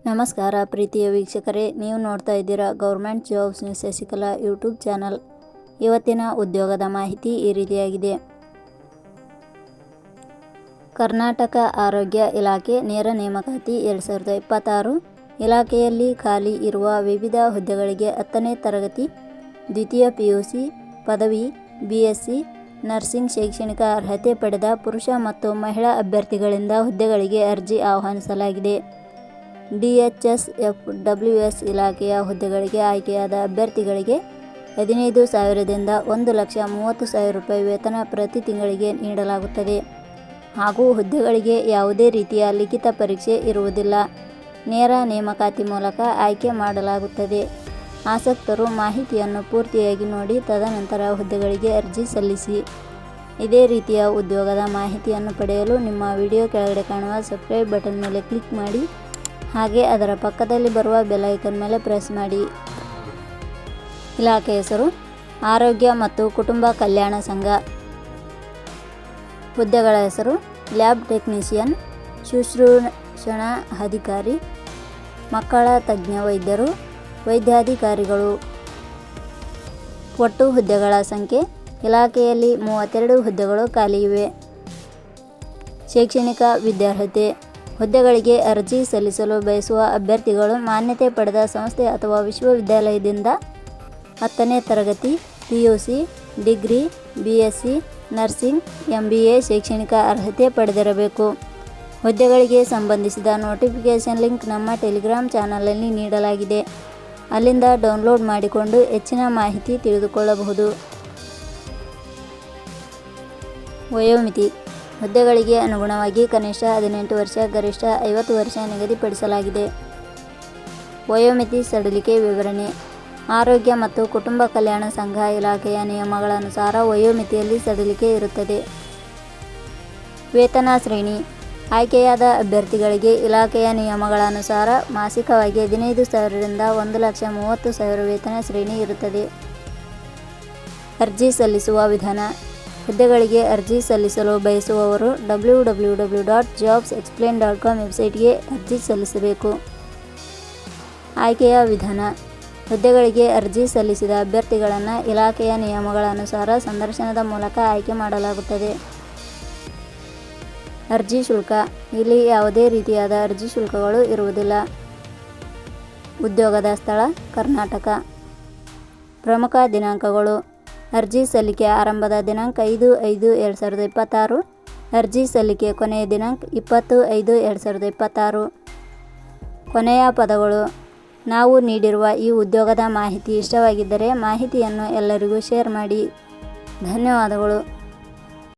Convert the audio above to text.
ನಮಸ್ಕಾರ ಪ್ರೀತಿಯ ವೀಕ್ಷಕರೇ, ನೀವು ನೋಡ್ತಾ ಇದ್ದೀರಾ government jobs news Shashikala YouTube channel. ಇವತ್ತಿನ ಉದ್ಯೋಗದ ಮಾಹಿತಿ ಈ ರೀತಿಯಾಗಿದೆ. ಕರ್ನಾಟಕ ಆರೋಗ್ಯ ಇಲಾಖೆ ನೇರ ನೇಮಕಾತಿ 2026 ಇಲಾಖೆಯಲ್ಲಿ ಖಾಲಿ ಇರುವ ವಿವಿಧ ಹುದ್ದೆಗಳಿಗೆ 10ನೇ ತರಗತಿ, ದ್ವಿತೀಯ PUC, ಪದವಿ, BSc ನರ್ಸಿಂಗ್ ಶೈಕ್ಷಣಿಕ ಅರ್ಹತೆ ಪಡೆದ ಪುರುಷ ಮತ್ತು ಮಹಿಳಾ ಅಭ್ಯರ್ಥಿಗಳಿಂದ ಹುದ್ದೆಗಳಿಗೆ ಅರ್ಜಿ ಆಹ್ವಾನಿಸಲಾಗಿದೆ. DHSFWS ಇಲಾಖೆಯ ಹುದ್ದೆಗಳಿಗೆ ಆಯ್ಕೆಯಾದ ಅಭ್ಯರ್ಥಿಗಳಿಗೆ 15,000 ದಿಂದ 1,30,000 ರೂಪಾಯಿ ವೇತನ ಪ್ರತಿ ತಿಂಗಳಿಗೆ ನೀಡಲಾಗುತ್ತದೆ ಹಾಗೂ ಹುದ್ದೆಗಳಿಗೆ ಯಾವುದೇ ರೀತಿಯ ಲಿಖಿತ ಪರೀಕ್ಷೆ ಇರುವುದಿಲ್ಲ. ನೇರ ನೇಮಕಾತಿ ಮೂಲಕ ಆಯ್ಕೆ ಮಾಡಲಾಗುತ್ತದೆ. ಆಸಕ್ತರು ಮಾಹಿತಿಯನ್ನು ಪೂರ್ತಿಯಾಗಿ ನೋಡಿ ತದನಂತರ ಹುದ್ದೆಗಳಿಗೆ ಅರ್ಜಿ ಸಲ್ಲಿಸಿ. ಇದೇ ರೀತಿಯ ಉದ್ಯೋಗದ ಮಾಹಿತಿಯನ್ನು ಪಡೆಯಲು ನಿಮ್ಮ ವಿಡಿಯೋ ಕೆಳಗಡೆ ಕಾಣುವ ಸಬ್ಸ್ಕ್ರೈಬ್ ಬಟನ್ ಮೇಲೆ ಕ್ಲಿಕ್ ಮಾಡಿ, ಹಾಗೆ ಅದರ ಪಕ್ಕದಲ್ಲಿ ಬರುವ ಬೆಲ್ ಐಕಾನ್ ಮೇಲೆ ಪ್ರೆಸ್ ಮಾಡಿ. ಇಲಾಖೆ ಹೆಸರು ಆರೋಗ್ಯ ಮತ್ತು ಕುಟುಂಬ ಕಲ್ಯಾಣ ಸಂಘ. ಹುದ್ದೆಗಳ ಹೆಸರು ಲ್ಯಾಬ್ ಟೆಕ್ನಿಷಿಯನ್, ಶುಶ್ರೂಷಣಾ ಅಧಿಕಾರಿ, ಮಕ್ಕಳ ತಜ್ಞ ವೈದ್ಯರು, ವೈದ್ಯಾಧಿಕಾರಿಗಳು. ಒಟ್ಟು ಹುದ್ದೆಗಳ ಸಂಖ್ಯೆ ಇಲಾಖೆಯಲ್ಲಿ 32 ಹುದ್ದೆಗಳು ಖಾಲಿ ಇವೆ. ಶೈಕ್ಷಣಿಕ ವಿದ್ಯಾರ್ಹತೆ ಹುದ್ದೆಗಳಿಗೆ ಅರ್ಜಿ ಸಲ್ಲಿಸಲು ಬಯಸುವ ಅಭ್ಯರ್ಥಿಗಳು ಮಾನ್ಯತೆ ಪಡೆದ ಸಂಸ್ಥೆ ಅಥವಾ ವಿಶ್ವವಿದ್ಯಾಲಯದಿಂದ 10ನೇ ತರಗತಿ, PUC, degree, BSc nursing, MBA ಶೈಕ್ಷಣಿಕ ಅರ್ಹತೆ ಪಡೆದಿರಬೇಕು. ಹುದ್ದೆಗಳಿಗೆ ಸಂಬಂಧಿಸಿದ ನೋಟಿಫಿಕೇಷನ್ ಲಿಂಕ್ ನಮ್ಮ ಟೆಲಿಗ್ರಾಮ್ ಚಾನಲಲ್ಲಿ ನೀಡಲಾಗಿದೆ. ಅಲ್ಲಿಂದ ಡೌನ್ಲೋಡ್ ಮಾಡಿಕೊಂಡು ಹೆಚ್ಚಿನ ಮಾಹಿತಿ ತಿಳಿದುಕೊಳ್ಳಬಹುದು. ವಯೋಮಿತಿ ಹುದ್ದೆಗಳಿಗೆ ಅನುಗುಣವಾಗಿ ಕನಿಷ್ಠ 18 ವರ್ಷ, ಗರಿಷ್ಠ 50 ವರ್ಷ ನಿಗದಿಪಡಿಸಲಾಗಿದೆ. ವಯೋಮಿತಿ ಸಡಿಲಿಕೆ ವಿವರಣೆ. ಆರೋಗ್ಯ ಮತ್ತು ಕುಟುಂಬ ಕಲ್ಯಾಣ ಸಂಘ ಇಲಾಖೆಯ ನಿಯಮಗಳ ಅನುಸಾರ ವಯೋಮಿತಿಯಲ್ಲಿ ಸಡಿಲಿಕೆ ಇರುತ್ತದೆ. ವೇತನ ಶ್ರೇಣಿ ಆಯ್ಕೆಯಾದ ಅಭ್ಯರ್ಥಿಗಳಿಗೆ ಇಲಾಖೆಯ ನಿಯಮಗಳ ಅನುಸಾರ ಮಾಸಿಕವಾಗಿ 15,000 ರಿಂದ 1,30,000 ವೇತನ ಶ್ರೇಣಿ ಇರುತ್ತದೆ. ಅರ್ಜಿ ಸಲ್ಲಿಸುವ ವಿಧಾನ. ಹುದ್ದೆಗಳಿಗೆ ಅರ್ಜಿ ಸಲ್ಲಿಸಲು ಬಯಸುವವರು www.jobsexplain.com ವೆಬ್ಸೈಟ್ಗೆ ಅರ್ಜಿ ಸಲ್ಲಿಸಬೇಕು. ಆಯ್ಕೆಯ ವಿಧಾನ. ಹುದ್ದೆಗಳಿಗೆ ಅರ್ಜಿ ಸಲ್ಲಿಸಿದ ಅಭ್ಯರ್ಥಿಗಳನ್ನು ಇಲಾಖೆಯ ನಿಯಮಗಳ ಅನುಸಾರ ಸಂದರ್ಶನದ ಮೂಲಕ ಆಯ್ಕೆ ಮಾಡಲಾಗುತ್ತದೆ. ಅರ್ಜಿ ಶುಲ್ಕ. ಇಲ್ಲಿ ಯಾವುದೇ ರೀತಿಯಾದ ಅರ್ಜಿ ಶುಲ್ಕಗಳು ಇರುವುದಿಲ್ಲ. ಉದ್ಯೋಗದ ಸ್ಥಳ ಕರ್ನಾಟಕ. ಪ್ರಮುಖ ದಿನಾಂಕಗಳು. ಅರ್ಜಿ ಸಲ್ಲಿಕೆ ಆರಂಭದ ದಿನಾಂಕ 5/5/2026. ಅರ್ಜಿ ಸಲ್ಲಿಕೆ ಕೊನೆಯ ದಿನಾಂಕ 20/5/2026. ಕೊನೆಯ ಪದಗಳು. ನಾವು ನೀಡಿರುವ ಈ ಉದ್ಯೋಗದ ಮಾಹಿತಿ ಇಷ್ಟವಾಗಿದ್ದರೆ ಮಾಹಿತಿಯನ್ನು ಎಲ್ಲರಿಗೂ ಶೇರ್ ಮಾಡಿ. ಧನ್ಯವಾದಗಳು.